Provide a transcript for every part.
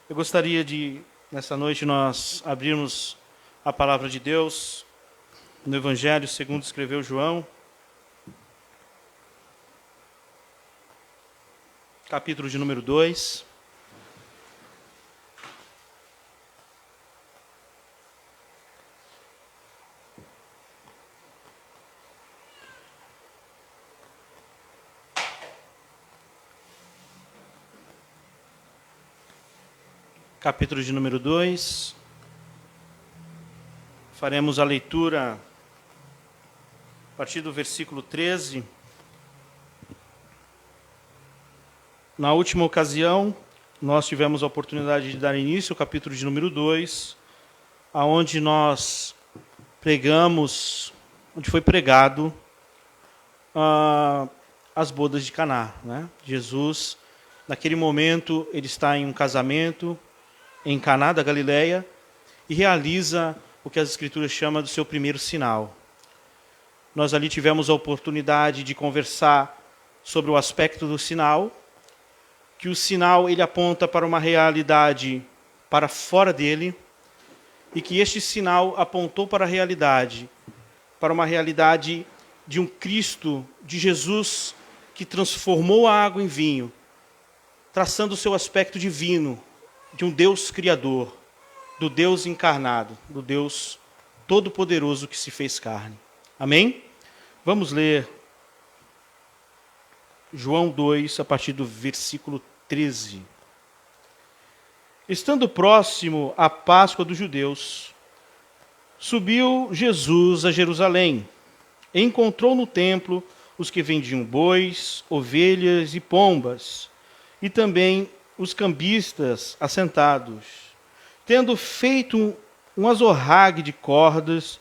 Eu gostaria de, nessa noite, nós abrirmos a palavra de Deus no Evangelho segundo escreveu João, capítulo de número 2. Capítulo de número 2. Faremos a leitura a partir do versículo 13. Na última ocasião, nós tivemos a oportunidade de dar início ao capítulo de número 2, aonde nós pregamos, onde foi pregado as bodas de Caná, né? Jesus, naquele momento, ele está em um casamento em Caná da Galileia e realiza o que as Escrituras chamam do seu primeiro sinal. Nós ali tivemos a oportunidade de conversar sobre o aspecto do sinal, que o sinal ele aponta para uma realidade para fora dele, e que este sinal apontou para a realidade, para uma realidade de um Cristo, de Jesus, que transformou a água em vinho, traçando o seu aspecto divino, de um Deus criador, do Deus encarnado, do Deus todo-poderoso que se fez carne. Amém? Vamos ler João 2, a partir do versículo 13. Estando próximo à Páscoa dos judeus, subiu Jesus a Jerusalém. E encontrou no templo os que vendiam bois, ovelhas e pombas, e também os cambistas assentados. Tendo feito um azorrague de cordas,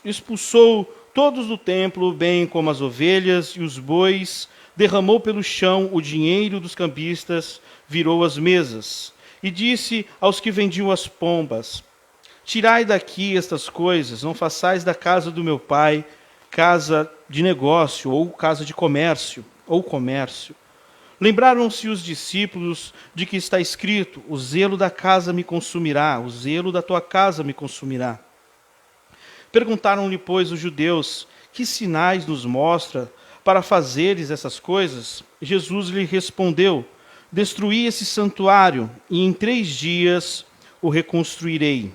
expulsou todos do templo, bem como as ovelhas e os bois, derramou pelo chão o dinheiro dos cambistas, virou as mesas, e disse aos que vendiam as pombas: tirai daqui estas coisas, não façais da casa do meu pai casa de negócio, ou casa de comércio, ou comércio. Lembraram-se os discípulos de que está escrito: o zelo da casa me consumirá, o zelo da tua casa me consumirá. Perguntaram-lhe, pois, os judeus: que sinais nos mostra para fazeres essas coisas? Jesus lhe respondeu: destruí esse santuário, e em 3 dias o reconstruirei.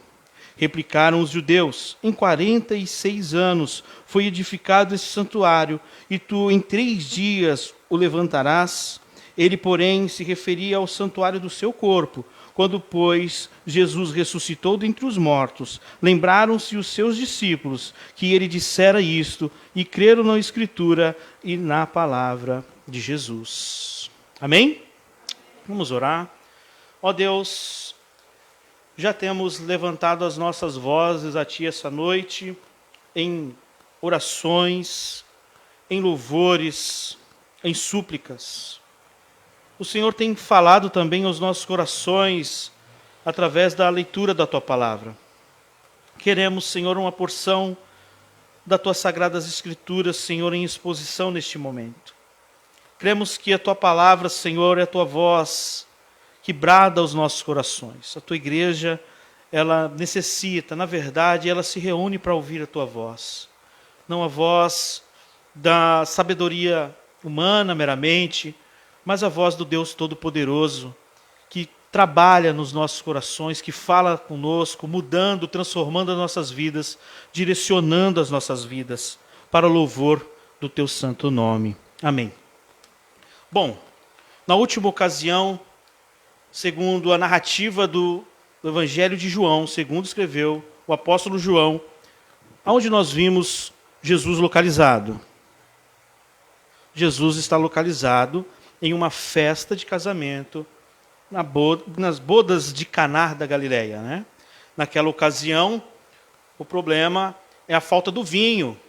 Replicaram os judeus: em 46 anos foi edificado esse santuário, e tu em 3 dias o levantarás? Ele, porém, se referia ao santuário do seu corpo. Quando, pois, Jesus ressuscitou dentre os mortos, lembraram-se os seus discípulos que ele dissera isto, e creram na Escritura e na palavra de Jesus. Amém? Vamos orar. Ó Deus, já temos levantado as nossas vozes a Ti essa noite, em orações, em louvores, em súplicas. O Senhor tem falado também aos nossos corações através da leitura da Tua palavra. Queremos, Senhor, uma porção das Tuas sagradas Escrituras, Senhor, em exposição neste momento. Cremos que a Tua palavra, Senhor, é a Tua voz que brada aos nossos corações. A Tua igreja, ela necessita, na verdade, ela se reúne para ouvir a Tua voz. Não a voz da sabedoria humana meramente, mas a voz do Deus Todo-Poderoso, que trabalha nos nossos corações, que fala conosco, mudando, transformando as nossas vidas, direcionando as nossas vidas para o louvor do Teu santo nome. Amém. Bom, na última ocasião, segundo a narrativa do Evangelho de João, segundo escreveu o apóstolo João, onde nós vimos Jesus localizado. Jesus está localizado em uma festa de casamento, nas bodas de Caná da Galileia, né? Naquela ocasião, o problema é a falta do vinho.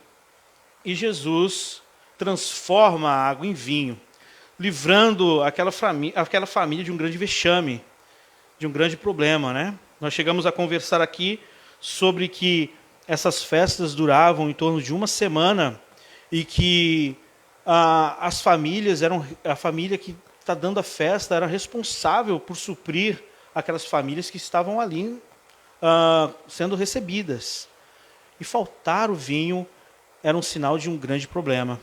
E Jesus transforma a água em vinho, livrando aquela família de um grande vexame, de um grande problema, né? Nós chegamos a conversar aqui sobre que essas festas duravam em torno de 1 semana e que as famílias a família que está dando a festa era responsável por suprir aquelas famílias que estavam ali sendo recebidas. E faltar o vinho era um sinal de um grande problema.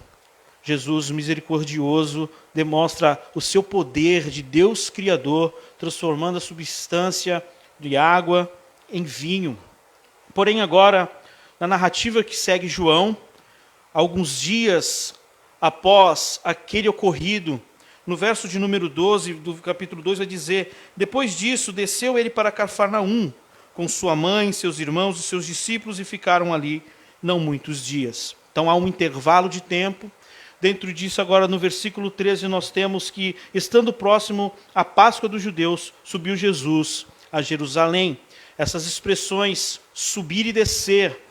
Jesus, misericordioso, demonstra o seu poder de Deus Criador, transformando a substância de água em vinho. Porém, agora, na narrativa que segue João, alguns dias após aquele ocorrido, no verso de número 12 do capítulo 2 vai dizer: depois disso, desceu ele para Cafarnaum, com sua mãe, seus irmãos e seus discípulos, e ficaram ali não muitos dias. Então há um intervalo de tempo. Dentro disso, agora no versículo 13, nós temos que, estando próximo à Páscoa dos judeus, subiu Jesus a Jerusalém. Essas expressões, subir e descer,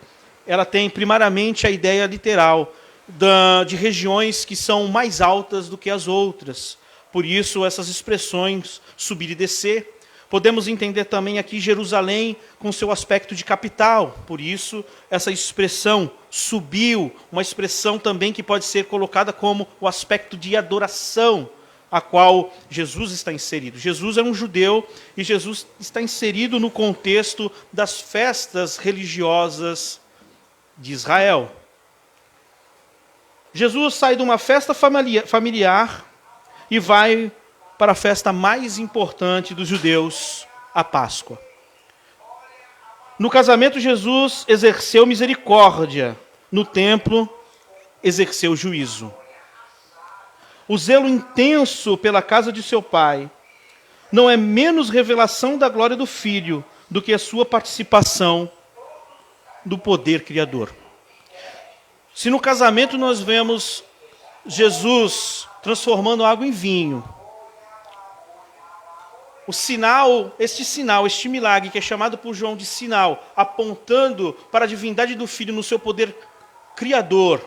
ela tem primariamente a ideia literal de regiões que são mais altas do que as outras. Por isso, essas expressões, subir e descer. Podemos entender também aqui Jerusalém com seu aspecto de capital. Por isso, essa expressão subiu, uma expressão também que pode ser colocada como o aspecto de adoração, a qual Jesus está inserido. Jesus é um judeu e Jesus está inserido no contexto das festas religiosas de Israel. Jesus sai de uma festa familiar e vai para a festa mais importante dos judeus, a Páscoa. No casamento, Jesus exerceu misericórdia. No templo, exerceu juízo. O zelo intenso pela casa de seu pai não é menos revelação da glória do Filho do que a sua participação do poder criador. Se no casamento nós vemos Jesus transformando água em vinho, este milagre que é chamado por João de sinal, apontando para a divindade do Filho no seu poder criador,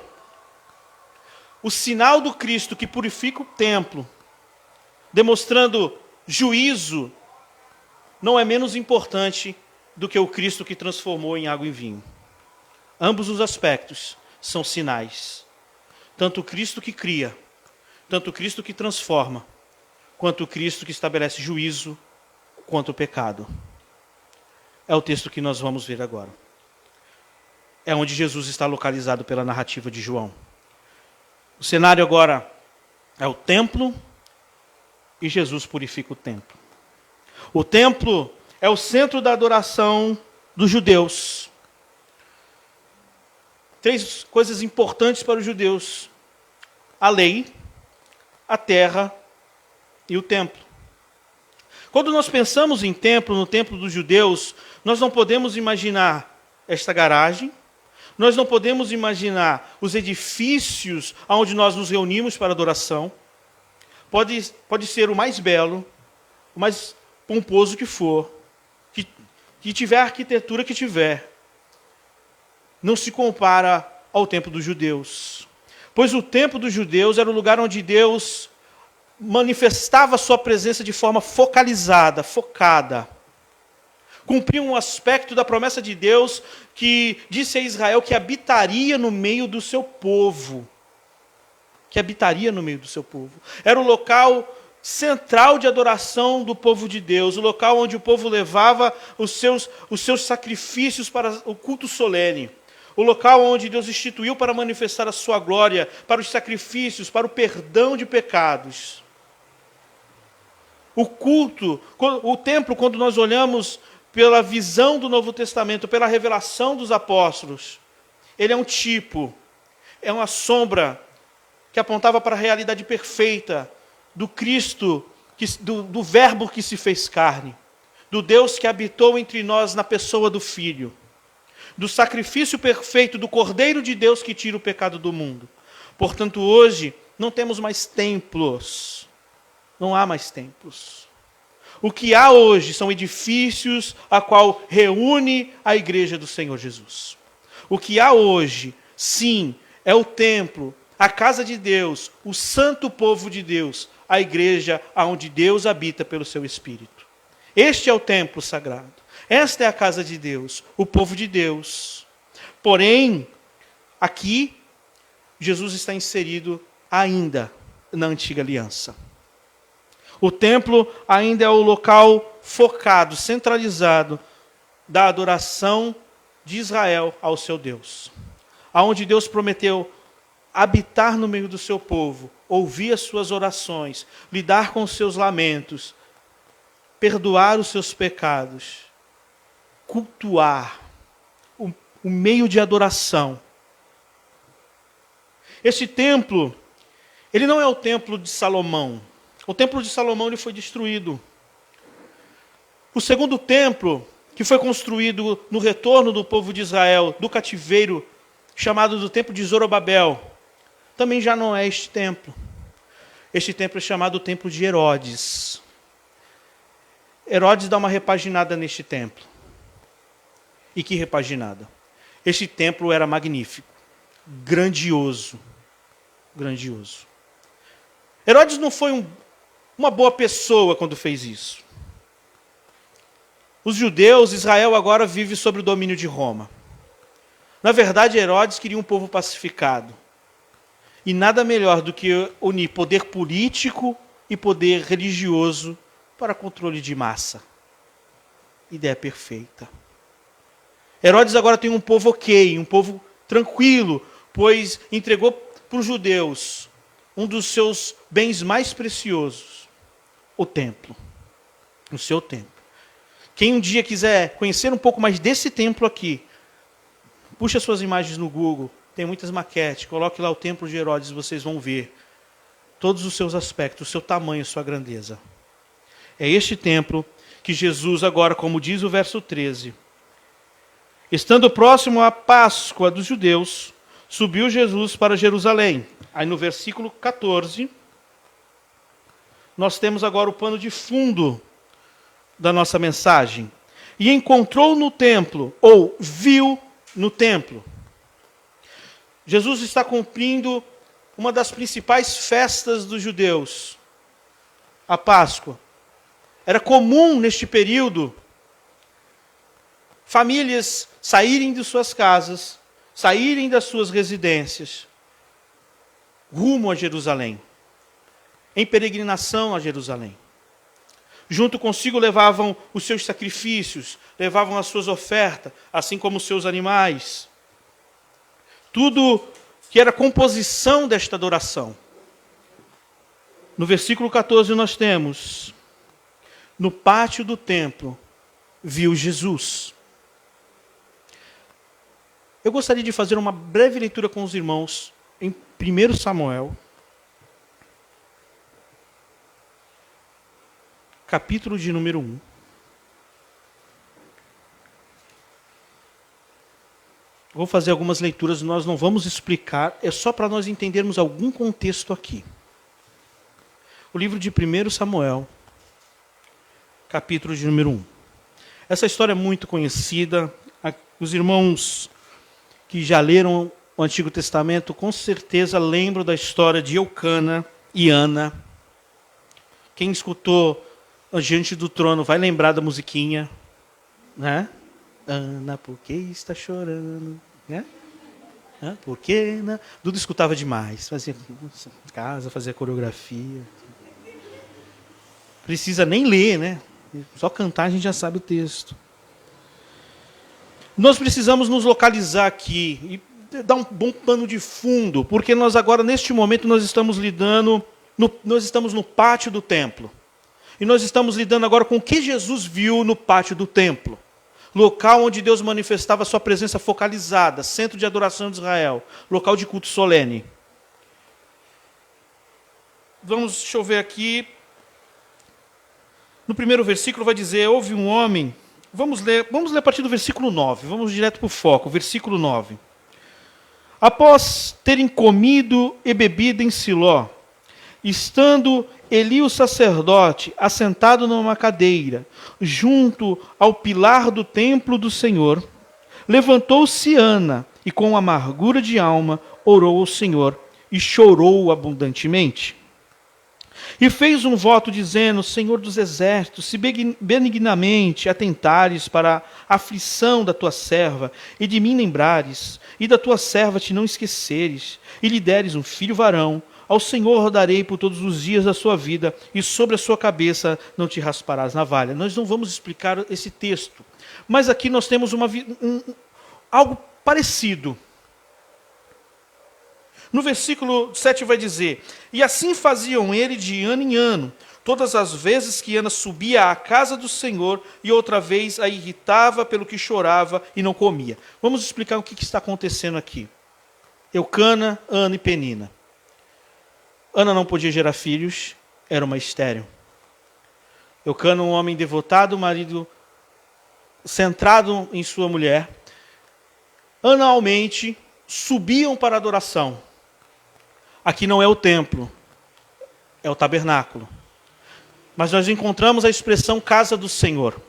o sinal do Cristo que purifica o templo, demonstrando juízo, não é menos importante do que o Cristo que transformou em água em vinho. Ambos os aspectos são sinais. Tanto o Cristo que cria, tanto o Cristo que transforma, quanto o Cristo que estabelece juízo contra o pecado. É o texto que nós vamos ver agora. É onde Jesus está localizado pela narrativa de João. O cenário agora é o templo e Jesus purifica o templo. O templo é o centro da adoração dos judeus. 3 coisas importantes para os judeus: a lei, a terra e o templo. Quando nós pensamos em templo, no templo dos judeus, nós não podemos imaginar esta garagem, nós não podemos imaginar os edifícios onde nós nos reunimos para adoração. Pode ser o mais belo, o mais pomposo que for, que tiver a arquitetura que tiver, não se compara ao templo dos judeus. Pois o templo dos judeus era o lugar onde Deus manifestava a sua presença de forma focalizada, focada. Cumpria um aspecto da promessa de Deus que disse a Israel que habitaria no meio do seu povo. Que habitaria no meio do seu povo. Era o local central de adoração do povo de Deus, o local onde o povo levava os seus sacrifícios para o culto solene. O local onde Deus instituiu para manifestar a sua glória, para os sacrifícios, para o perdão de pecados. O culto, o templo, quando nós olhamos pela visão do Novo Testamento, pela revelação dos apóstolos, ele é um tipo, é uma sombra que apontava para a realidade perfeita do Cristo, do Verbo que se fez carne, do Deus que habitou entre nós na pessoa do Filho, do sacrifício perfeito do Cordeiro de Deus que tira o pecado do mundo. Portanto, hoje não temos mais templos. Não há mais templos. O que há hoje são edifícios a qual reúne a igreja do Senhor Jesus. O que há hoje, sim, é o templo, a casa de Deus, o santo povo de Deus, a igreja onde Deus habita pelo seu Espírito. Este é o templo sagrado. Esta é a casa de Deus, o povo de Deus. Porém, aqui, Jesus está inserido ainda na antiga aliança. O templo ainda é o local focado, centralizado da adoração de Israel ao seu Deus. Aonde Deus prometeu habitar no meio do seu povo, ouvir as suas orações, lidar com os seus lamentos, perdoar os seus pecados, cultuar, o meio de adoração. Este templo, ele não é o templo de Salomão. O templo de Salomão ele foi destruído. O segundo templo, que foi construído no retorno do povo de Israel, do cativeiro, chamado do templo de Zorobabel, também já não é este templo. Este templo é chamado o templo de Herodes. Herodes dá uma repaginada neste templo. E que repaginada? Este templo era magnífico, grandioso, grandioso. Herodes não foi uma boa pessoa quando fez isso. Os judeus, Israel agora vive sob o domínio de Roma. Na verdade, Herodes queria um povo pacificado. E nada melhor do que unir poder político e poder religioso para controle de massa. Ideia perfeita. Herodes agora tem um povo ok, um povo tranquilo, pois entregou para os judeus um dos seus bens mais preciosos, o templo, o seu templo. Quem um dia quiser conhecer um pouco mais desse templo aqui, puxa suas imagens no Google, tem muitas maquetes, coloque lá o templo de Herodes, vocês vão ver todos os seus aspectos, o seu tamanho, sua grandeza. É este templo que Jesus agora, como diz o verso 13, estando próximo à Páscoa dos judeus, subiu Jesus para Jerusalém. Aí no versículo 14, nós temos agora o pano de fundo da nossa mensagem. E encontrou no templo, ou viu no templo. Jesus está cumprindo uma das principais festas dos judeus, a Páscoa. Era comum neste período famílias saírem de suas casas, saírem das suas residências, rumo a Jerusalém, em peregrinação a Jerusalém. Junto consigo levavam os seus sacrifícios, levavam as suas ofertas, assim como os seus animais. Tudo que era composição desta adoração. No versículo 14 nós temos, no pátio do templo, viu Jesus. Eu gostaria de fazer uma breve leitura com os irmãos em 1 Samuel, capítulo de número 1. Vou fazer algumas leituras, nós não vamos explicar, é só para nós entendermos algum contexto aqui. O livro de 1 Samuel, capítulo de número 1. Essa história é muito conhecida, os irmãos que já leram o Antigo Testamento, com certeza lembram da história de Eucana e Ana. Quem escutou Diante do Trono vai lembrar da musiquinha, né? Ana, por que está chorando? Né? Por que não? Dudu escutava demais, fazia casa, fazia coreografia. Precisa nem ler, né? Só cantar a gente já sabe o texto. Nós precisamos nos localizar aqui e dar um bom pano de fundo, porque nós agora, neste momento, nós estamos nós estamos no pátio do templo. E nós estamos lidando agora com o que Jesus viu no pátio do templo. Local onde Deus manifestava a sua presença focalizada, centro de adoração de Israel, local de culto solene. Deixa eu ver aqui. No primeiro versículo vai dizer, houve um homem... Vamos ler a partir do versículo 9, vamos direto para o foco, versículo 9. Após terem comido e bebido em Siló, estando Eli o sacerdote assentado numa cadeira, junto ao pilar do templo do Senhor, levantou-se Ana e com amargura de alma orou ao Senhor e chorou abundantemente. E fez um voto dizendo, Senhor dos exércitos, se benignamente atentares para a aflição da tua serva, e de mim lembrares, e da tua serva te não esqueceres, e lhe deres um filho varão, ao Senhor darei por todos os dias da sua vida, e sobre a sua cabeça não te rasparás navalha. Nós não vamos explicar esse texto, mas aqui nós temos algo parecido. No versículo 7 vai dizer: e assim faziam ele de ano em ano, todas as vezes que Ana subia à casa do Senhor, e outra vez a irritava pelo que chorava e não comia. Vamos explicar o que está acontecendo aqui. Eucana, Ana e Penina. Ana não podia gerar filhos, era uma estéril. Eucana, um homem devotado, marido centrado em sua mulher, anualmente subiam para a adoração. Aqui não é o templo, é o tabernáculo. Mas nós encontramos a expressão casa do Senhor.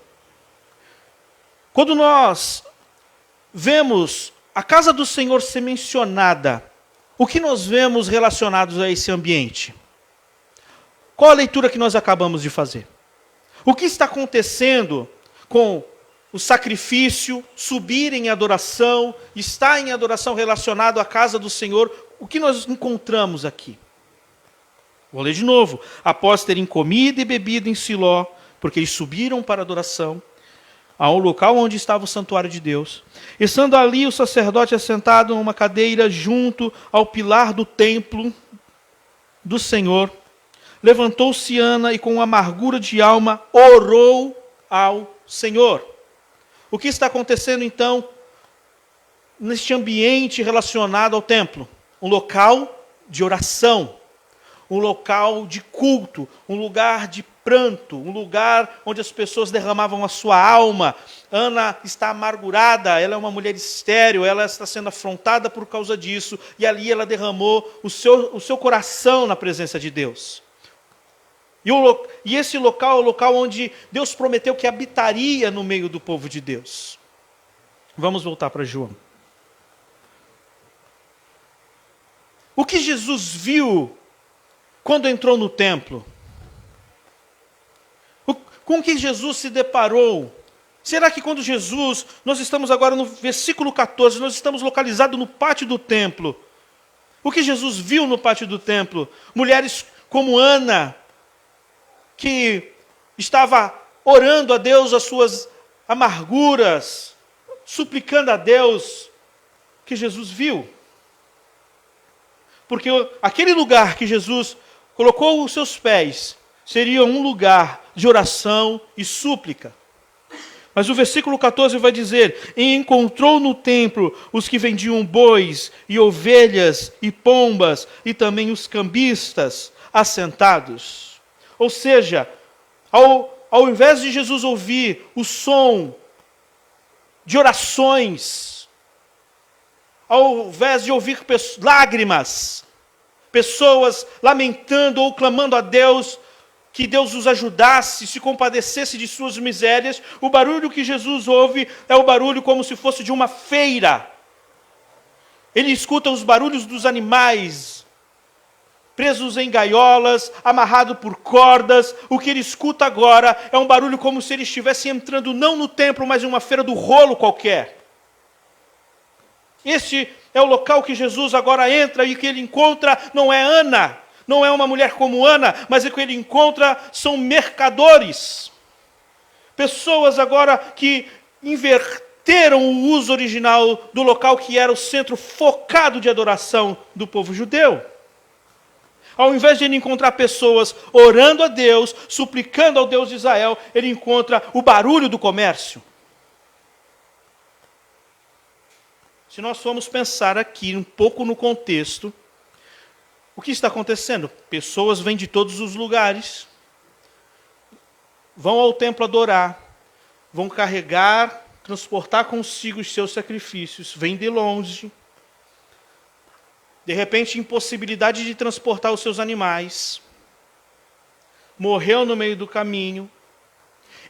Quando nós vemos a casa do Senhor ser mencionada, o que nós vemos relacionados a esse ambiente? Qual a leitura que nós acabamos de fazer? O que está acontecendo com o sacrifício, subir em adoração, estar em adoração relacionado à casa do Senhor? O que nós encontramos aqui? Vou ler de novo. Após terem comido e bebido em Siló, porque eles subiram para a adoração, ao local onde estava o santuário de Deus. Estando ali o sacerdote assentado numa cadeira junto ao pilar do templo do Senhor, levantou-se Ana e com amargura de alma orou ao Senhor. O que está acontecendo então neste ambiente relacionado ao templo? Um local de oração, um local de culto, um lugar de pranto, um lugar onde as pessoas derramavam a sua alma. Ana está amargurada, ela é uma mulher estéril, ela está sendo afrontada por causa disso, e ali ela derramou o seu coração na presença de Deus. E esse local é o local onde Deus prometeu que habitaria no meio do povo de Deus. Vamos voltar para João. O que Jesus viu quando entrou no templo? Com que Jesus se deparou? Será que quando Jesus, nós estamos agora no versículo 14, nós estamos localizados no pátio do templo. O que Jesus viu no pátio do templo? Mulheres como Ana, que estava orando a Deus as suas amarguras, suplicando a Deus, que Jesus viu. Porque aquele lugar que Jesus colocou os seus pés seria um lugar de oração e súplica. Mas o versículo 14 vai dizer: e encontrou no templo os que vendiam bois e ovelhas e pombas e também os cambistas assentados. Ou seja, ao invés de Jesus ouvir o som de orações, ao invés de ouvir lágrimas, pessoas lamentando ou clamando a Deus, que Deus os ajudasse, se compadecesse de suas misérias, o barulho que Jesus ouve é o barulho como se fosse de uma feira. Ele escuta os barulhos dos animais, presos em gaiolas, amarrados por cordas. O que ele escuta agora é um barulho como se ele estivesse entrando não no templo, mas em uma feira do rolo qualquer. Este é o local que Jesus agora entra, e o que ele encontra não é Ana, não é uma mulher como Ana, mas o que ele encontra são mercadores. Pessoas agora que inverteram o uso original do local que era o centro focado de adoração do povo judeu. Ao invés de ele encontrar pessoas orando a Deus, suplicando ao Deus de Israel, ele encontra o barulho do comércio. Se nós formos pensar aqui um pouco no contexto, o que está acontecendo? Pessoas vêm de todos os lugares, vão ao templo adorar, vão carregar, transportar consigo os seus sacrifícios, vêm de longe. De repente, impossibilidade de transportar os seus animais, morreu no meio do caminho,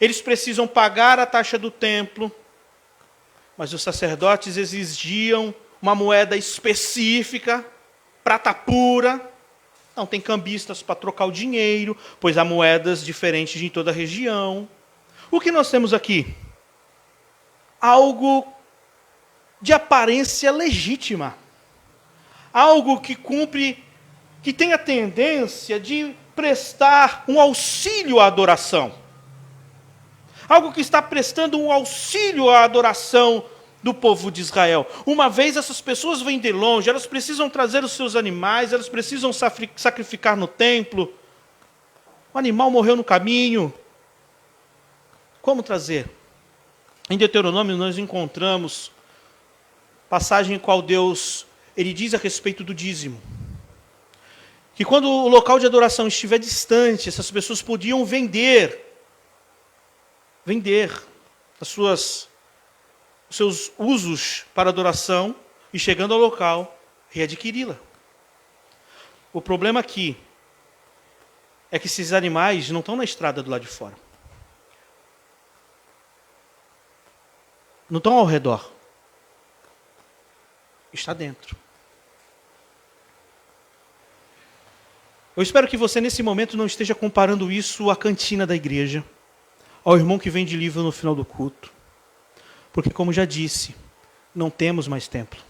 eles precisam pagar a taxa do templo, mas os sacerdotes exigiam uma moeda específica, prata pura. Não tem cambistas para trocar o dinheiro, pois há moedas diferentes em toda a região. O que nós temos aqui? Algo de aparência legítima. Algo que cumpre que tem a tendência de prestar um auxílio à adoração. Algo que está prestando um auxílio à adoração do povo de Israel. Uma vez essas pessoas vêm de longe, elas precisam trazer os seus animais, elas precisam sacrificar no templo. O animal morreu no caminho. Como trazer? Em Deuteronômio nós encontramos passagem em qual Deus ele diz a respeito do dízimo. Que quando o local de adoração estiver distante, essas pessoas podiam vender os seus usos para adoração e, chegando ao local, readquiri-la. O problema aqui é que esses animais não estão na estrada do lado de fora. Não estão ao redor. Está dentro. Eu espero que você, nesse momento, não esteja comparando isso à cantina da igreja, ao irmão que vende livro no final do culto. Porque, como já disse, não temos mais templo.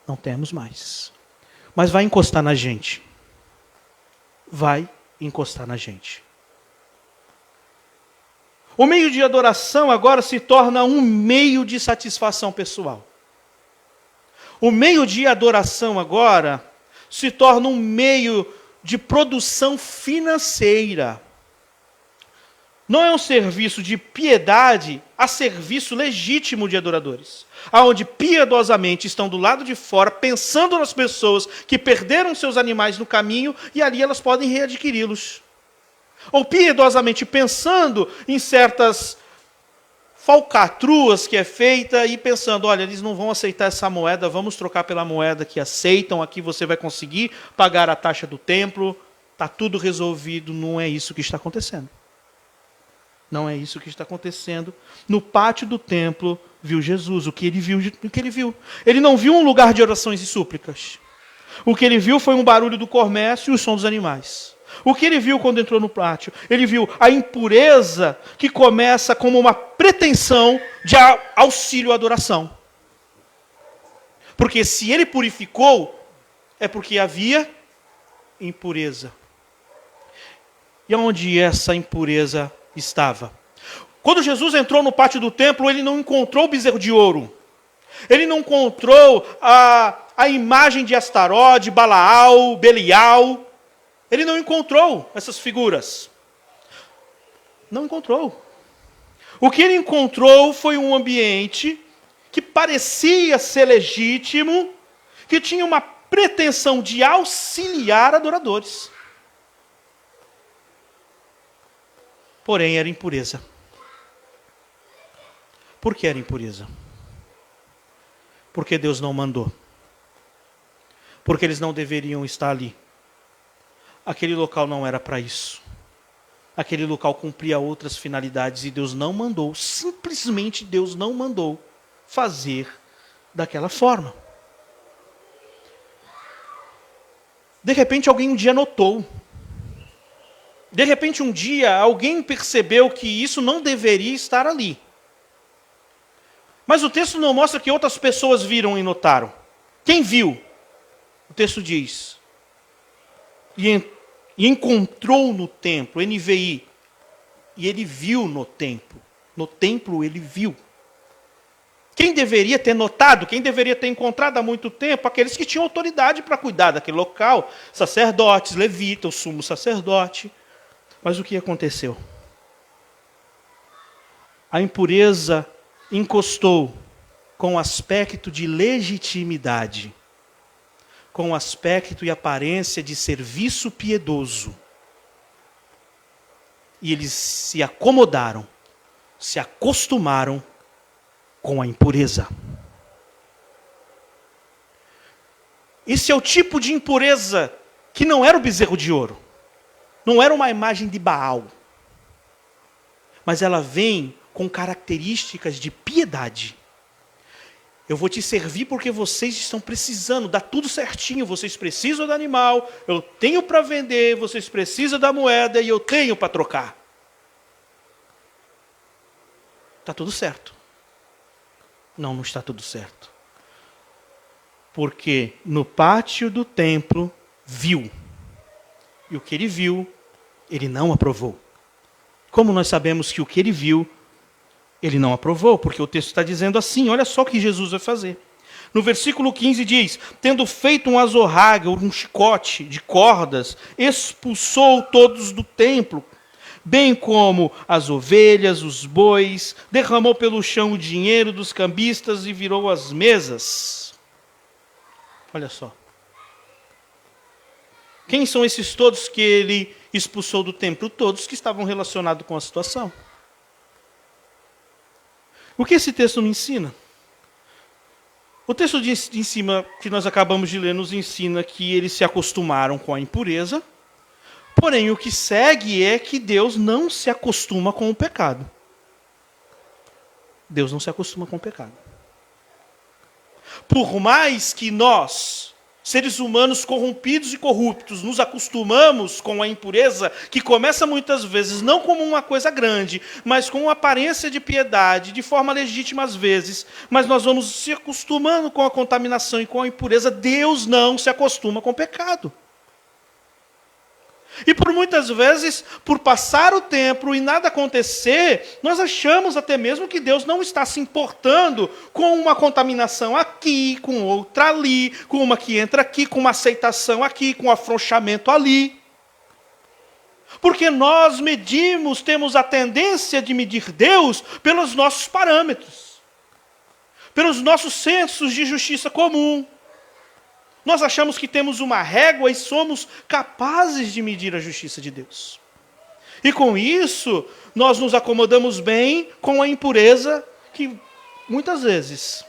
Não temos mais. Mas vai encostar na gente. Vai encostar na gente. O meio de adoração agora se torna um meio de satisfação pessoal. O meio de adoração agora se torna um meio de produção financeira. Não é um serviço de piedade a serviço legítimo de adoradores, aonde piedosamente estão do lado de fora, pensando nas pessoas que perderam seus animais no caminho e ali elas podem readquiri-los. Ou piedosamente pensando em certas falcatruas que é feita e pensando, olha, eles não vão aceitar essa moeda, vamos trocar pela moeda que aceitam, aqui você vai conseguir pagar a taxa do templo, está tudo resolvido. Não é isso que está acontecendo. Não é isso que está acontecendo. No pátio do templo viu Jesus. O que ele viu? Ele não viu um lugar de orações e súplicas. O que ele viu foi um barulho do comércio e o som dos animais. O que ele viu quando entrou no pátio? Ele viu a impureza que começa como uma pretensão de auxílio à adoração. Porque se ele purificou, é porque havia impureza. E onde essa impureza estava? Quando Jesus entrou no pátio do templo, ele não encontrou o bezerro de ouro. Ele não encontrou a imagem de Astaró, de Balaal, Belial. Ele não encontrou essas figuras. Não encontrou. O que ele encontrou foi um ambiente que parecia ser legítimo, que tinha uma pretensão de auxiliar adoradores. Porém, era impureza. Por que era impureza? Porque Deus não mandou. Porque eles não deveriam estar ali. Aquele local não era para isso. Aquele local cumpria outras finalidades e Deus não mandou, simplesmente Deus não mandou fazer daquela forma. De repente alguém um dia notou. De repente um dia alguém percebeu que isso não deveria estar ali. Mas o texto não mostra que outras pessoas viram e notaram. Quem viu? O texto diz: e encontrou no templo, NVI, e ele viu no templo ele viu. Quem deveria ter notado, quem deveria ter encontrado há muito tempo? Aqueles que tinham autoridade para cuidar daquele local, sacerdotes, levitas, o sumo sacerdote. Mas o que aconteceu? A impureza encostou com aspecto de legitimidade, com aspecto e aparência de serviço piedoso. E eles se acomodaram, se acostumaram com a impureza. Esse é o tipo de impureza que não era o bezerro de ouro, não era uma imagem de Baal, mas ela vem com características de piedade. Eu vou te servir porque vocês estão precisando, dá tudo certinho, vocês precisam do animal, eu tenho para vender, vocês precisam da moeda e eu tenho para trocar. Está tudo certo. Não está tudo certo. Porque no pátio do templo viu. E o que ele viu, ele não aprovou. Como nós sabemos que o que ele viu, ele não aprovou? Porque o texto está dizendo assim, olha só o que Jesus vai fazer. No versículo 15 diz, tendo feito um azorrague, ou um chicote de cordas, expulsou todos do templo, bem como as ovelhas, os bois, derramou pelo chão o dinheiro dos cambistas e virou as mesas. Olha só. Quem são esses todos que ele expulsou do templo? Todos que estavam relacionados com a situação. O que esse texto me ensina? O texto de cima que nós acabamos de ler nos ensina que eles se acostumaram com a impureza, porém o que segue é que Deus não se acostuma com o pecado. Deus não se acostuma com o pecado. Por mais que nós, seres humanos corrompidos e corruptos, nos acostumamos com a impureza, que começa muitas vezes não como uma coisa grande, mas com uma aparência de piedade, de forma legítima às vezes, mas nós vamos se acostumando com a contaminação e com a impureza. Deus não se acostuma com o pecado. E por muitas vezes, por passar o tempo e nada acontecer, nós achamos até mesmo que Deus não está se importando com uma contaminação aqui, com outra ali, com uma que entra aqui, com uma aceitação aqui, com um afrouxamento ali. Porque nós medimos, temos a tendência de medir Deus pelos nossos parâmetros, pelos nossos sensos de justiça comum. Nós achamos que temos uma régua e somos capazes de medir a justiça de Deus. E com isso, nós nos acomodamos bem com a impureza que, muitas vezes,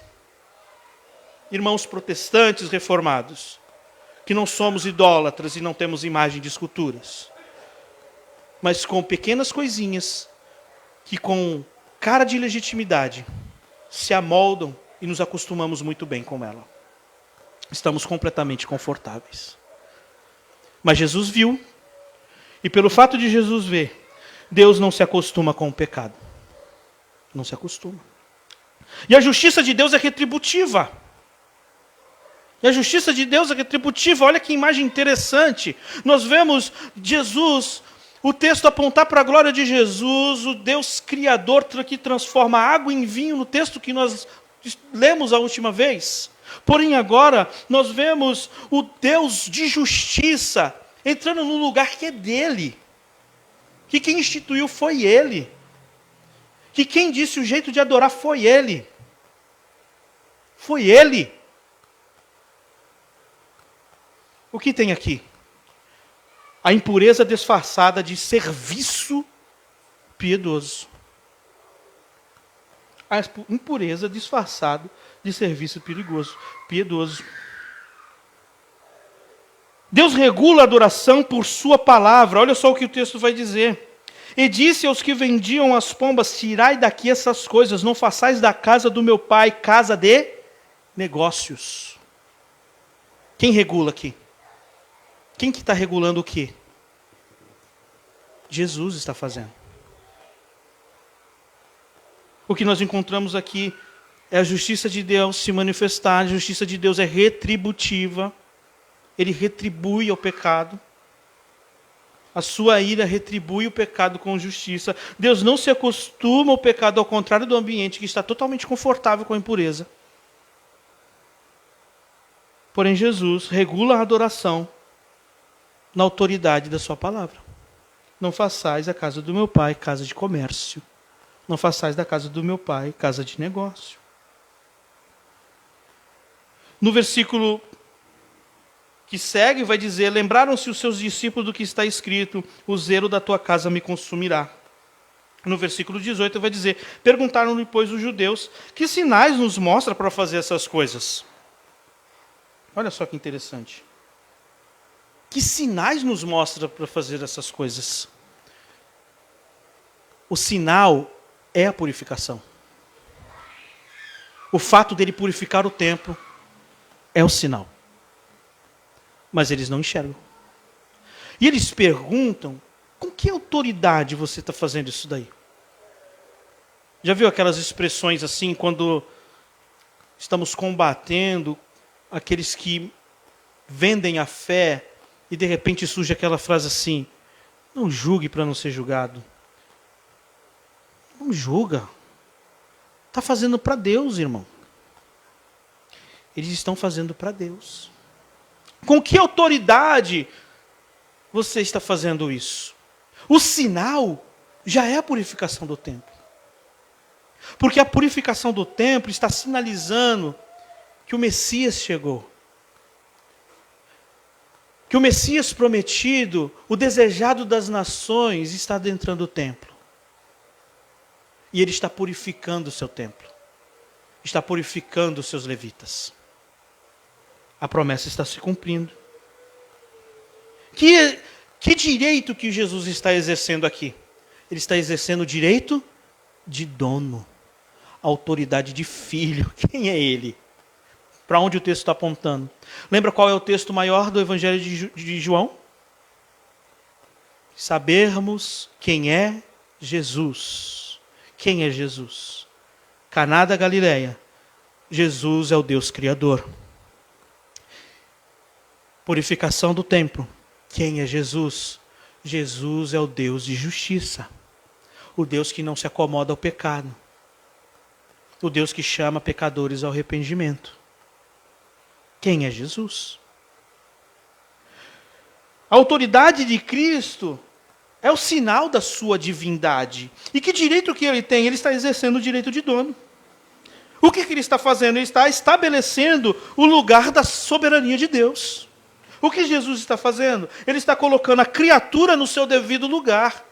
irmãos protestantes reformados, que não somos idólatras e não temos imagem de esculturas, mas com pequenas coisinhas, que com cara de legitimidade, se amoldam e nos acostumamos muito bem com ela. Estamos completamente confortáveis. Mas Jesus viu, e pelo fato de Jesus ver, Deus não se acostuma com o pecado. Não se acostuma. E a justiça de Deus é retributiva. E a justiça de Deus é retributiva. Olha que imagem interessante. Nós vemos Jesus, o texto apontar para a glória de Jesus, o Deus Criador que transforma água em vinho, no texto que nós lemos a última vez. Porém agora nós vemos o Deus de justiça entrando num lugar que é dele. Que quem instituiu foi ele. Que quem disse o jeito de adorar foi ele. Foi ele. O que tem aqui? A impureza disfarçada de serviço piedoso. A impureza disfarçada de serviço piedoso. Deus regula a adoração por sua palavra. Olha só o que o texto vai dizer. E disse aos que vendiam as pombas, tirai daqui essas coisas, não façais da casa do meu pai casa de negócios. Quem regula aqui? Quem que está regulando o quê? Jesus está fazendo. O que nós encontramos aqui é a justiça de Deus se manifestar. A justiça de Deus é retributiva. Ele retribui ao pecado. A sua ira retribui o pecado com justiça. Deus não se acostuma ao pecado, ao contrário do ambiente que está totalmente confortável com a impureza. Porém, Jesus regula a adoração na autoridade da sua palavra. Não façais a casa do meu pai casa de comércio. Não façais da casa do meu pai casa de negócio. No versículo que segue vai dizer, lembraram-se os seus discípulos do que está escrito, o zelo da tua casa me consumirá. No versículo 18 vai dizer, perguntaram-lhe, pois, os judeus, que sinais nos mostra para fazer essas coisas? Olha só que interessante. Que sinais nos mostra para fazer essas coisas? O sinal é a purificação. O fato dele purificar o templo é o sinal. Mas eles não enxergam. E eles perguntam, com que autoridade você está fazendo isso daí? Já viu aquelas expressões assim, quando estamos combatendo aqueles que vendem a fé e de repente surge aquela frase assim: não julgue para não ser julgado. Não julga. Está fazendo para Deus, irmão. Eles estão fazendo para Deus. Com que autoridade você está fazendo isso? O sinal já é a purificação do templo. Porque a purificação do templo está sinalizando que o Messias chegou. Que o Messias prometido, o desejado das nações, está adentrando o templo. E ele está purificando o seu templo. Está purificando os seus levitas. A promessa está se cumprindo. Que direito que Jesus está exercendo aqui? Ele está exercendo o direito de dono. A autoridade de filho. Quem é ele? Para onde o texto está apontando? Lembra qual é o texto maior do Evangelho de João? Sabermos quem é Jesus. Quem é Jesus? Caná da Galileia. Jesus é o Deus Criador. Purificação do templo. Quem é Jesus? Jesus é o Deus de justiça. O Deus que não se acomoda ao pecado. O Deus que chama pecadores ao arrependimento. Quem é Jesus? A autoridade de Cristo é o sinal da sua divindade. E que direito que ele tem? Ele está exercendo o direito de dono. O que ele está fazendo? Ele está estabelecendo o lugar da soberania de Deus. O que Jesus está fazendo? Ele está colocando a criatura no seu devido lugar.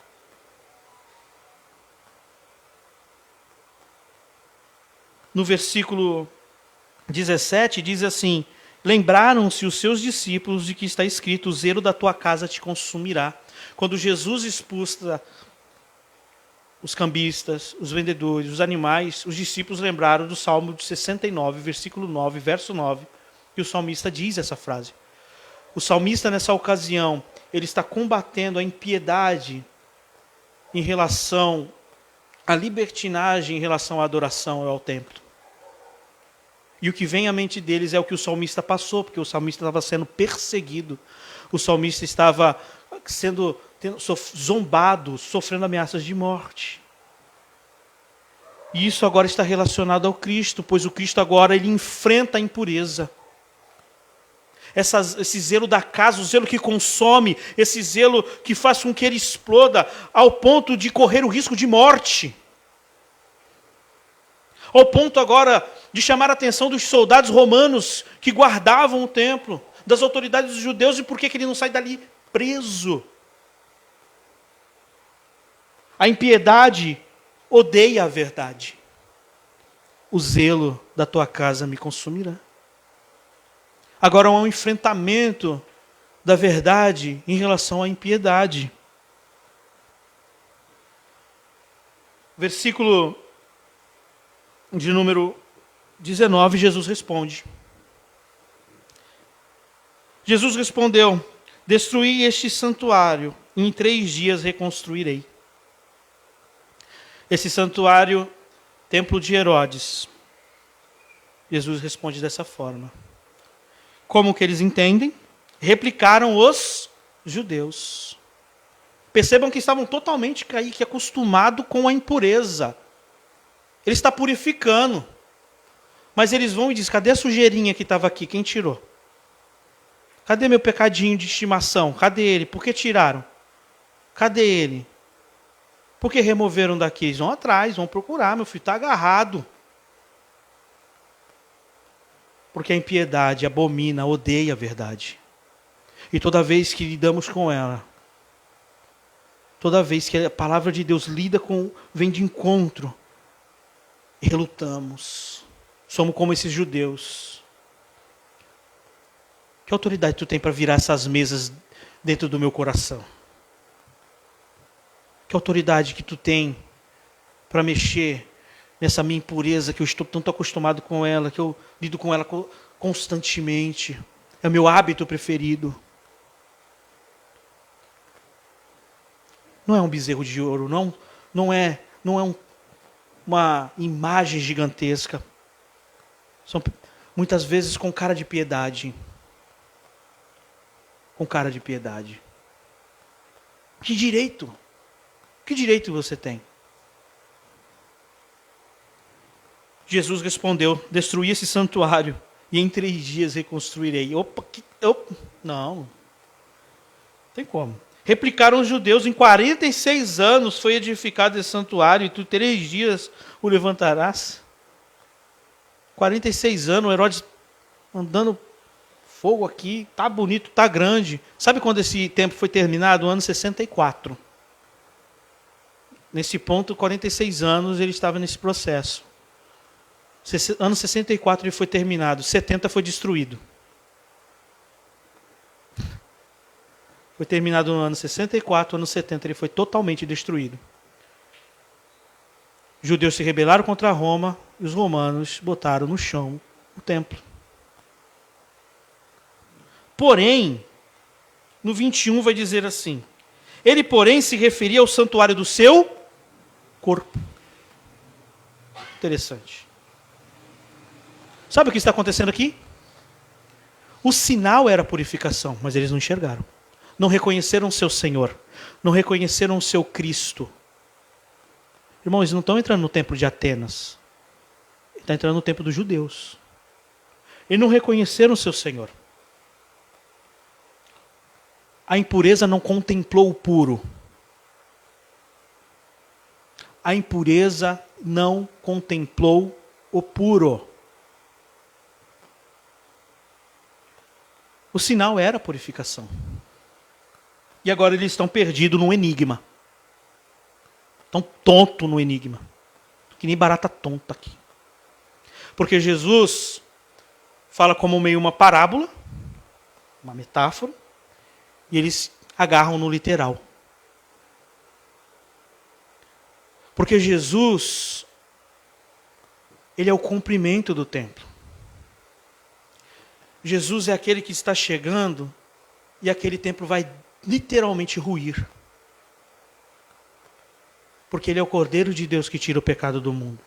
No versículo 17 diz assim: lembraram-se os seus discípulos de que está escrito: o zelo da tua casa te consumirá. Quando Jesus expulsa os cambistas, os vendedores, os animais, os discípulos lembraram do Salmo 69, versículo 9, verso 9, que o salmista diz essa frase. O salmista, nessa ocasião, ele está combatendo a impiedade em relação à libertinagem, em relação à adoração ao templo. E o que vem à mente deles é o que o salmista passou, porque o salmista estava sendo perseguido. O salmista estava sendo zombado, sofrendo ameaças de morte. E isso agora está relacionado ao Cristo, pois o Cristo agora ele enfrenta a impureza. Esse zelo da casa, o zelo que consome, esse zelo que faz com que ele exploda ao ponto de correr o risco de morte. Ao ponto agora de chamar a atenção dos soldados romanos que guardavam o templo, das autoridades dos judeus, e por que ele não sai dali preso. A impiedade odeia a verdade. O zelo da tua casa me consumirá. Agora há um enfrentamento da verdade em relação à impiedade. Versículo de número 19, Jesus responde. Jesus respondeu: destruí este santuário, e em 3 dias reconstruirei. Esse santuário, templo de Herodes. Jesus responde dessa forma. Como que eles entendem? Replicaram os judeus. Percebam que estavam totalmente acostumados com a impureza. Ele está purificando. Mas eles vão e dizem: cadê a sujeirinha que estava aqui? Quem tirou? Cadê meu pecadinho de estimação? Cadê ele? Por que tiraram? Cadê ele? Por que removeram daqui? Eles vão atrás, vão procurar. Meu filho está agarrado. Porque a impiedade abomina, odeia a verdade. E toda vez que lidamos com ela, toda vez que a palavra de Deus vem de encontro, relutamos. Somos como esses judeus. Que autoridade tu tem para virar essas mesas dentro do meu coração? Que autoridade que tu tem para mexer nessa minha impureza, que eu estou tanto acostumado com ela, que eu lido com ela constantemente. É o meu hábito preferido. Não é um bezerro de ouro, não é uma imagem gigantesca. muitas vezes com cara de piedade. Com cara de piedade. Que direito? Que direito você tem? Jesus respondeu: destruí esse santuário e em 3 dias reconstruirei. Não tem como. Replicaram os judeus: em 46 anos foi edificado esse santuário e tu 3 dias o levantarás. 46 anos, Herodes mandando fogo aqui, tá bonito, tá grande. Sabe quando esse tempo foi terminado? No ano 64. Nesse ponto, 46 anos, ele estava nesse processo. Ano 64 ele foi terminado, 70 foi destruído. Foi terminado no ano 64, ano 70 ele foi totalmente destruído. Os judeus se rebelaram contra Roma e os romanos botaram no chão o templo. Porém, no 21 vai dizer assim: ele, porém, se referia ao santuário do seu corpo. Interessante. Sabe o que está acontecendo aqui? O sinal era a purificação, mas eles não enxergaram. Não reconheceram o seu Senhor. Não reconheceram o seu Cristo. Irmãos, eles não estão entrando no templo de Atenas. Eles estão entrando no templo dos judeus. Eles não reconheceram o seu Senhor. A impureza não contemplou o puro. A impureza não contemplou o puro. O sinal era a purificação. E agora eles estão perdidos num enigma. Estão tontos no enigma. Que nem barata tonta aqui. Porque Jesus fala como meio uma parábola, uma metáfora, e eles agarram no literal. Porque Jesus, ele é o cumprimento do templo. Jesus é aquele que está chegando e aquele templo vai literalmente ruir. Porque ele é o Cordeiro de Deus que tira o pecado do mundo.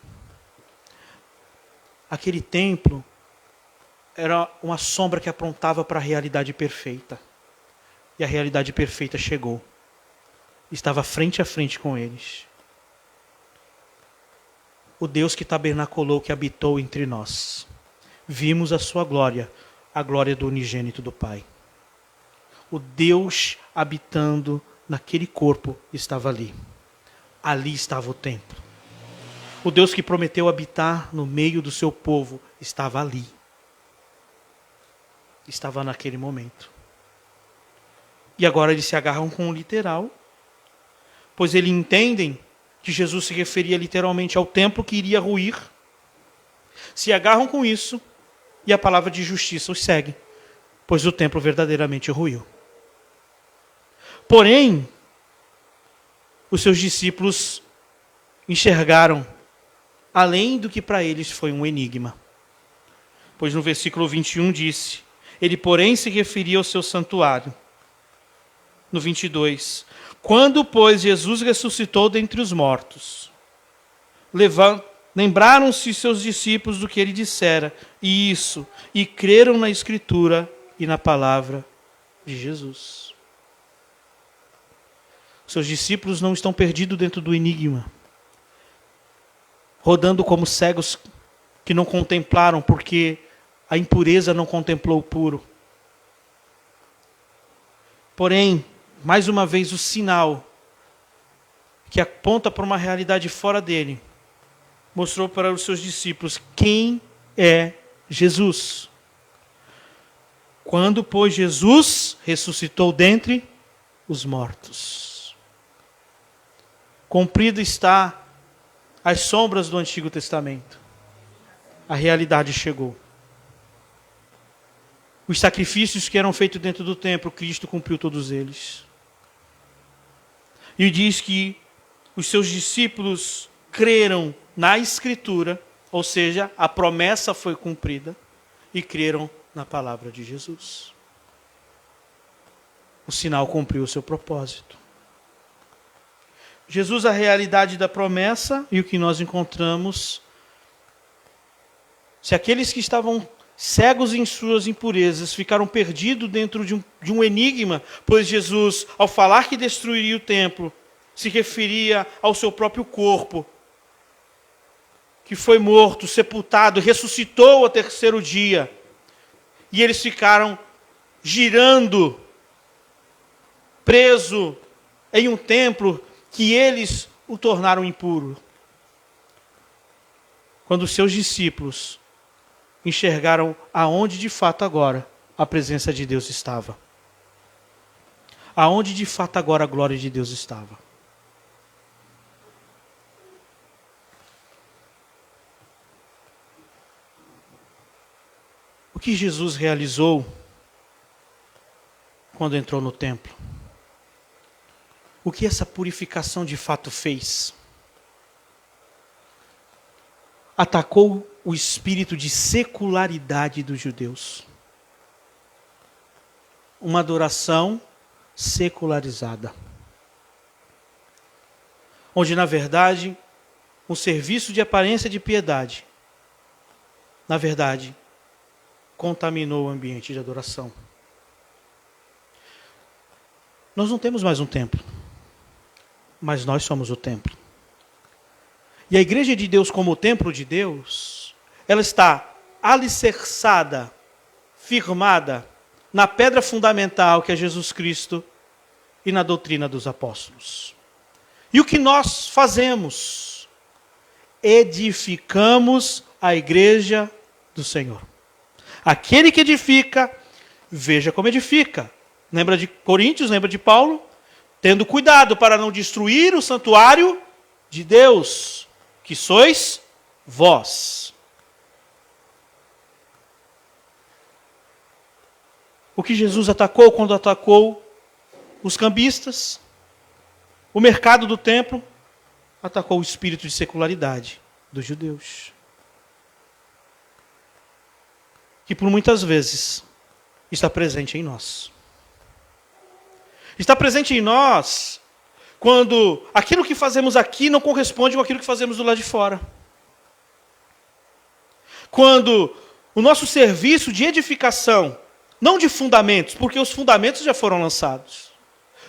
Aquele templo era uma sombra que apontava para a realidade perfeita. E a realidade perfeita chegou. Estava frente a frente com eles. O Deus que tabernaculou, que habitou entre nós. Vimos a sua glória, a glória do unigênito do Pai. O Deus habitando naquele corpo estava ali. Ali estava o templo. O Deus que prometeu habitar no meio do seu povo estava ali. Estava naquele momento. E agora eles se agarram com o literal, pois eles entendem que Jesus se referia literalmente ao templo que iria ruir. Se agarram com isso e a palavra de justiça os segue, pois o templo verdadeiramente ruiu. Porém, os seus discípulos enxergaram além do que para eles foi um enigma. Pois no versículo 21 disse: ele, porém, se referia ao seu santuário. No 22, quando, pois, Jesus ressuscitou dentre os mortos, lembraram-se seus discípulos do que ele dissera, e creram na Escritura e na palavra de Jesus. Seus discípulos não estão perdidos dentro do enigma, rodando como cegos que não contemplaram, porque a impureza não contemplou o puro. Porém, mais uma vez, o sinal que aponta para uma realidade fora dele, mostrou para os seus discípulos quem é Jesus. Quando, pois, Jesus ressuscitou dentre os mortos. Cumprido está as sombras do Antigo Testamento. A realidade chegou. Os sacrifícios que eram feitos dentro do templo, Cristo cumpriu todos eles. E diz que os seus discípulos creram na Escritura, ou seja, a promessa foi cumprida, e creram na palavra de Jesus. O sinal cumpriu o seu propósito. Jesus, a realidade da promessa, e o que nós encontramos, se aqueles que estavam cegos em suas impurezas, ficaram perdidos dentro de um enigma, pois Jesus, ao falar que destruiria o templo, se referia ao seu próprio corpo, que foi morto, sepultado, ressuscitou ao terceiro dia. E eles ficaram girando, preso em um templo que eles o tornaram impuro. Quando os seus discípulos enxergaram aonde de fato agora a presença de Deus estava. Aonde de fato agora a glória de Deus estava. O que Jesus realizou quando entrou no templo? O que essa purificação de fato fez? Atacou o espírito de secularidade dos judeus. Uma adoração secularizada. Onde, na verdade, um serviço de aparência de piedade, na verdade, contaminou o ambiente de adoração. Nós não temos mais um templo, mas nós somos o templo. E a igreja de Deus como o templo de Deus, ela está alicerçada, firmada na pedra fundamental que é Jesus Cristo e na doutrina dos apóstolos. E o que nós fazemos? Edificamos a igreja do Senhor. Aquele que edifica, veja como edifica. Lembra de Coríntios, lembra de Paulo? Tendo cuidado para não destruir o santuário de Deus, que sois vós. O que Jesus atacou quando atacou os cambistas, o mercado do templo, atacou o espírito de secularidade dos judeus. Que por muitas vezes está presente em nós. Está presente em nós quando aquilo que fazemos aqui não corresponde com aquilo que fazemos do lado de fora. Quando o nosso serviço de edificação, não de fundamentos, porque os fundamentos já foram lançados,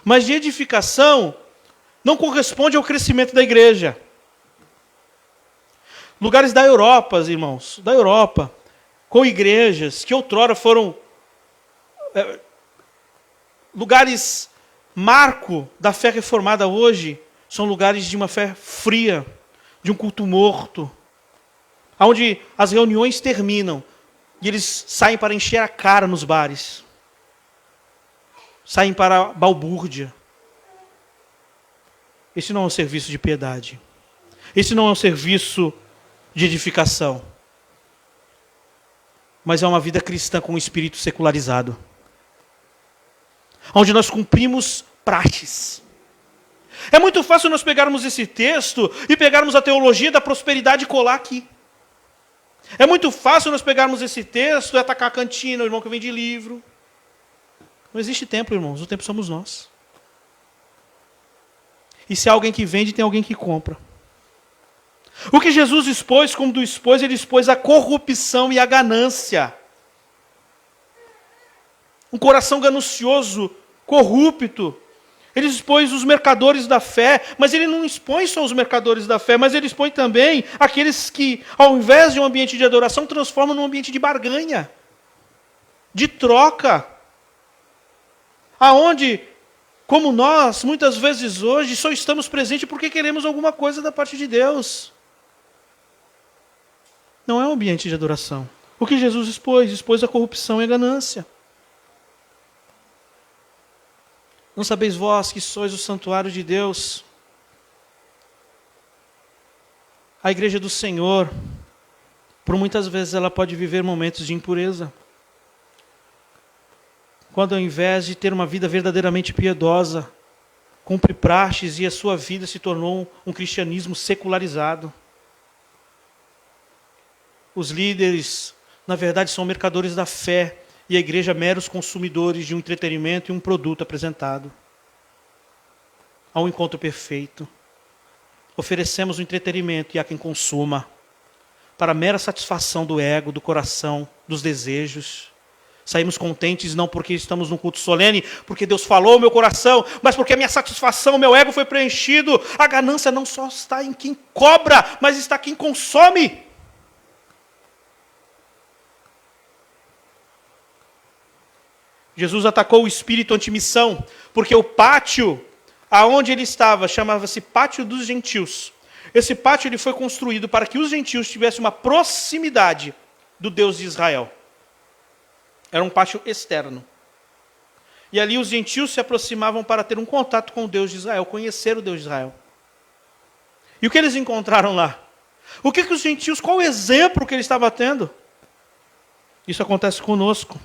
mas de edificação, não corresponde ao crescimento da igreja. Lugares da Europa, irmãos, da Europa, com igrejas que outrora foram lugares marco da fé reformada, hoje são lugares de uma fé fria, de um culto morto, onde as reuniões terminam e eles saem para encher a cara nos bares, saem para a balbúrdia. Esse não é um serviço de piedade, esse não é um serviço de edificação, mas é uma vida cristã com um espírito secularizado, onde nós cumprimos praxes. É muito fácil nós pegarmos esse texto e pegarmos a teologia da prosperidade e colar aqui. É muito fácil nós pegarmos esse texto e atacar a cantina, o irmão que vende livro. Não existe templo, irmãos, o templo somos nós. E se há alguém que vende, tem alguém que compra. O que Jesus expôs, como expôs, ele expôs a corrupção e a ganância. Um coração ganancioso, corrupto. Ele expôs os mercadores da fé, mas ele não expõe só os mercadores da fé, mas ele expõe também aqueles que, ao invés de um ambiente de adoração, transformam num ambiente de barganha, de troca. Aonde, como nós, muitas vezes hoje, só estamos presentes porque queremos alguma coisa da parte de Deus. Não é um ambiente de adoração. O que Jesus expôs? Expôs a corrupção e a ganância. Não sabeis vós que sois o santuário de Deus? A igreja do Senhor, por muitas vezes ela pode viver momentos de impureza. Quando ao invés de ter uma vida verdadeiramente piedosa, cumpre praxes e a sua vida se tornou um cristianismo secularizado. Os líderes, na verdade, são mercadores da fé e a igreja meros consumidores de um entretenimento e um produto apresentado. Há um encontro perfeito. Oferecemos o entretenimento e há quem consuma. para a mera satisfação do ego, do coração, dos desejos. Saímos contentes não porque estamos num culto solene, porque Deus falou ao meu coração, mas porque a minha satisfação, meu ego foi preenchido. A ganância não só está em quem cobra, mas está em quem consome. Jesus atacou o espírito antimissão, porque o pátio aonde ele estava chamava-se Pátio dos Gentios. Esse pátio ele foi construído para que os gentios tivessem uma proximidade do Deus de Israel. Era um pátio externo. E ali os gentios se aproximavam para ter um contato com o Deus de Israel, conhecer o Deus de Israel. E o que eles encontraram lá? O que os gentios, qual o exemplo que ele estava tendo? Isso acontece conosco,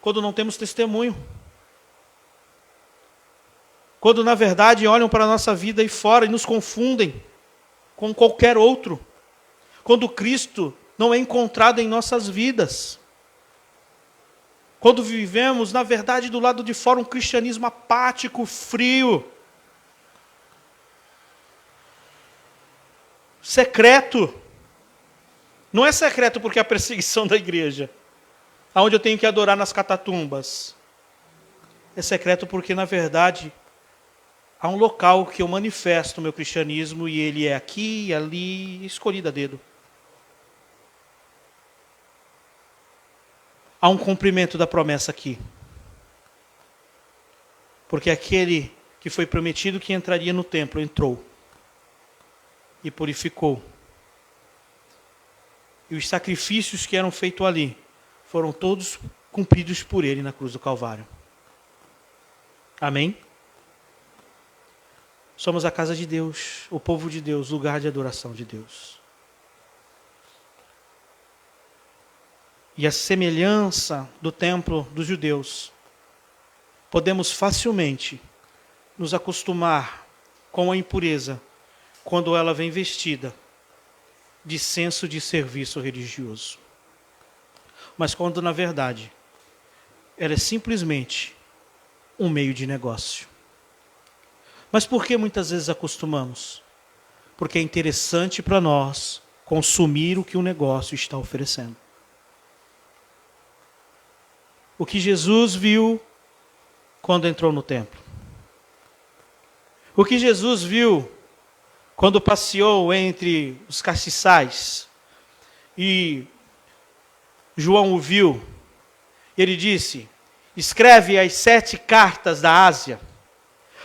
quando não temos testemunho. Quando na verdade olham para a nossa vida aí fora e nos confundem com qualquer outro. Quando Cristo não é encontrado em nossas vidas. Quando vivemos, na verdade, do lado de fora, um cristianismo apático, frio, secreto. Não é secreto porque é a perseguição da igreja, aonde eu tenho que adorar nas catatumbas. É secreto porque, na verdade, há um local que eu manifesto o meu cristianismo e ele é aqui e ali, escolhido a dedo. Há um cumprimento da promessa aqui. Porque aquele que foi prometido que entraria no templo, entrou. E purificou. E os sacrifícios que eram feitos ali, foram todos cumpridos por ele na cruz do Calvário. Amém? Somos a casa de Deus, o povo de Deus, lugar de adoração de Deus. E a semelhança do templo dos judeus, podemos facilmente nos acostumar com a impureza quando ela vem vestida de senso de serviço religioso. Mas quando, na verdade, ela é simplesmente um meio de negócio. Mas por que muitas vezes acostumamos? Porque é interessante para nós consumir o que o negócio está oferecendo. O que Jesus viu quando entrou no templo. O que Jesus viu quando passeou entre os castiçais. E João o viu. Ele disse, escreve as 7 cartas da Ásia.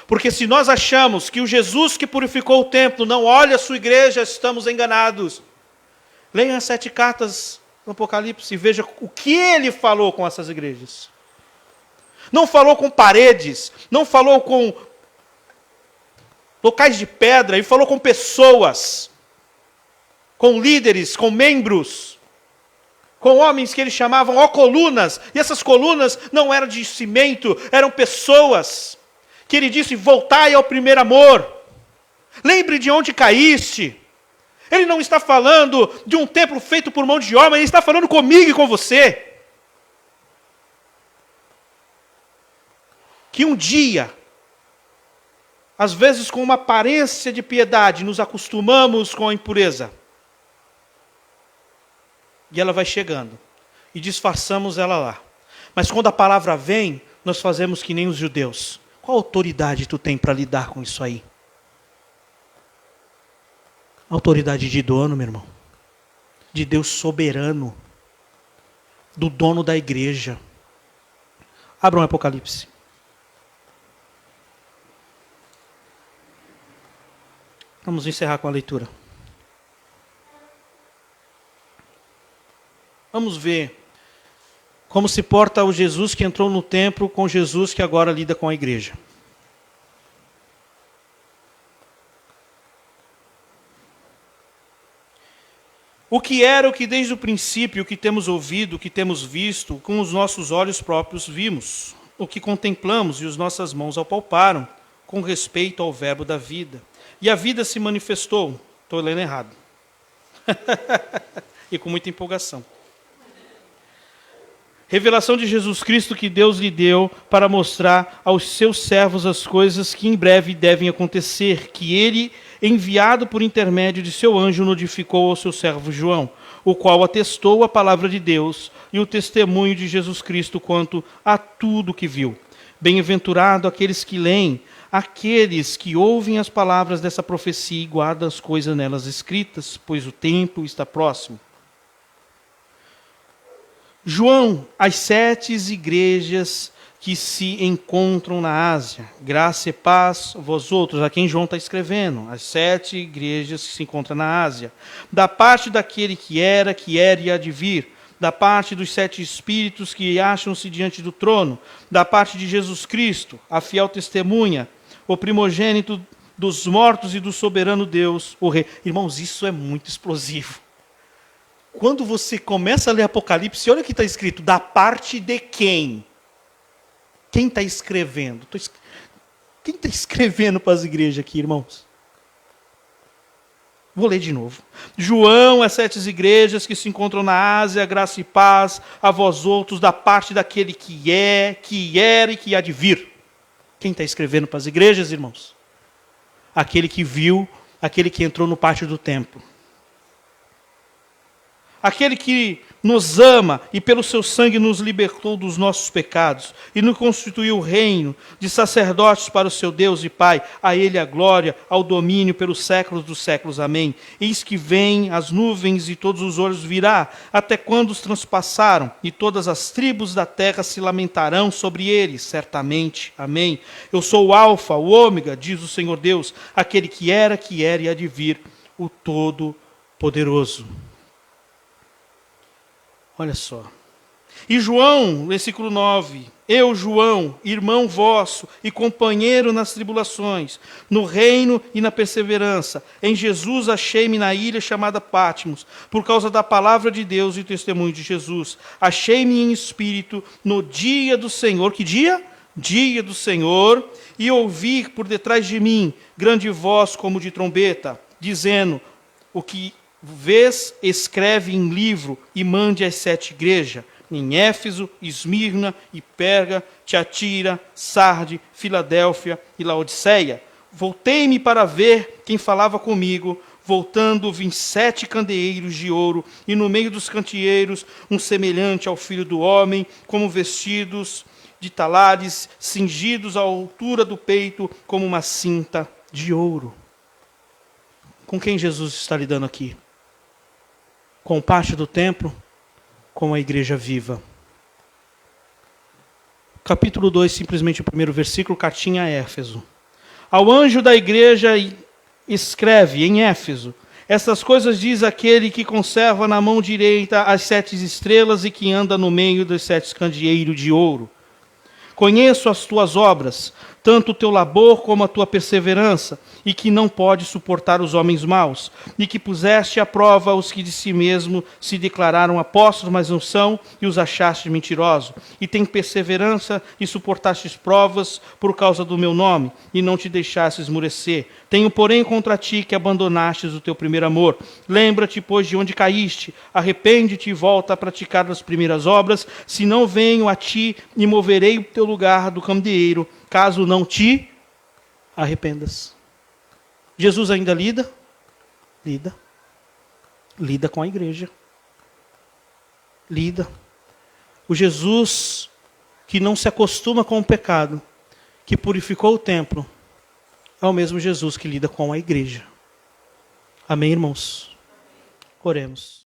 Porque se nós achamos que o Jesus que purificou o templo não olha a sua igreja, estamos enganados. Leiam as 7 cartas no Apocalipse e veja o que ele falou com essas igrejas. Não falou com paredes, não falou com locais de pedra, ele falou com pessoas, com líderes, com membros, com homens que ele chamavam colunas, e essas colunas não eram de cimento, eram pessoas, que ele disse, voltai ao primeiro amor, lembre de onde caíste. Ele não está falando de um templo feito por mão de homem, ele está falando comigo e com você. Que um dia, às vezes com uma aparência de piedade, nos acostumamos com a impureza. E ela vai chegando. E disfarçamos ela lá. Mas quando a palavra vem, nós fazemos que nem os judeus. Qual autoridade tu tem para lidar com isso aí? Autoridade de dono, meu irmão. De Deus soberano. Do dono da igreja. Abra um Apocalipse. Vamos encerrar com a leitura. Vamos ver como se porta o Jesus que entrou no templo com Jesus que agora lida com a igreja. O que era o que desde o princípio, o que temos ouvido, o que temos visto, com os nossos olhos próprios vimos, o que contemplamos e as nossas mãos apalparam, com respeito ao verbo da vida. E a vida se manifestou. Estou lendo errado. E com muita empolgação. Revelação de Jesus Cristo que Deus lhe deu para mostrar aos seus servos as coisas que em breve devem acontecer, que ele enviado por intermédio de seu anjo, notificou ao seu servo João, o qual atestou a palavra de Deus e o testemunho de Jesus Cristo quanto a tudo que viu. Bem-aventurado aqueles que leem, aqueles que ouvem as palavras dessa profecia e guardam as coisas nelas escritas, pois o tempo está próximo. João, as 7 igrejas que se encontram na Ásia. Graça e paz a vós outros. A quem João está escrevendo. As 7 igrejas que se encontram na Ásia. Da parte daquele que era e há de vir. Da parte dos 7 espíritos que acham-se diante do trono. Da parte de Jesus Cristo, a fiel testemunha, o primogênito dos mortos e do soberano Deus, o Rei. Irmãos, isso é muito explosivo. Quando você começa a ler Apocalipse, olha o que está escrito. Da parte de quem? Quem está escrevendo? Quem está escrevendo para as igrejas aqui, irmãos? Vou ler de novo. João, as 7 igrejas que se encontram na Ásia, graça e paz a vós outros, da parte daquele que é, que era e que há de vir. Quem está escrevendo para as igrejas, irmãos? Aquele que viu, aquele que entrou no pátio do templo. Aquele que nos ama e pelo seu sangue nos libertou dos nossos pecados e nos constituiu reino de sacerdotes para o seu Deus e Pai. A ele a glória, ao domínio pelos séculos dos séculos. Amém. Eis que vem as nuvens e todos os olhos virá, até quando os transpassaram, e todas as tribos da terra se lamentarão sobre eles, certamente. Amém. Eu sou o Alfa, o Ômega, diz o Senhor Deus, aquele que era e há de vir, o Todo-Poderoso. Olha só. E João, versículo 9. Eu, João, irmão vosso e companheiro nas tribulações, no reino e na perseverança. Em Jesus achei-me na ilha chamada Patmos, por causa da palavra de Deus e o testemunho de Jesus. Achei-me em espírito no dia do Senhor. Que dia? Dia do Senhor. E ouvi por detrás de mim grande voz como de trombeta, dizendo: o que vês, escreve em livro e mande às 7 igrejas, em Éfeso, Esmirna e Perga, Tiatira, Sarde, Filadélfia e Laodiceia. Voltei-me para ver quem falava comigo. Voltando, vi 7 candeeiros de ouro, e no meio dos candeeiros um semelhante ao Filho do Homem, como vestidos de talares, cingidos à altura do peito, como uma cinta de ouro. Com quem Jesus está lidando aqui? Com o pátio do templo, com a igreja viva. Capítulo 2, simplesmente o primeiro versículo, cartinha a Éfeso. Ao anjo da igreja escreve em Éfeso: estas coisas diz aquele que conserva na mão direita as 7 estrelas e que anda no meio dos 7 candeeiros de ouro. Conheço as tuas obras, tanto o teu labor como a tua perseverança, e que não pode suportar os homens maus, e que puseste à prova os que de si mesmo se declararam apóstolos, mas não são, e os achaste mentirosos. E tem perseverança e suportastes provas por causa do meu nome, e não te deixaste esmurecer. Tenho, porém, contra ti que abandonastes o teu primeiro amor. Lembra-te, pois, de onde caíste, arrepende-te e volta a praticar as primeiras obras, se não venho a ti e moverei o teu lugar do candeeiro, caso não te arrependas. Jesus ainda lida? Lida. Lida com a igreja. Lida. O Jesus que não se acostuma com o pecado, que purificou o templo, é o mesmo Jesus que lida com a igreja. Amém, irmãos? Oremos.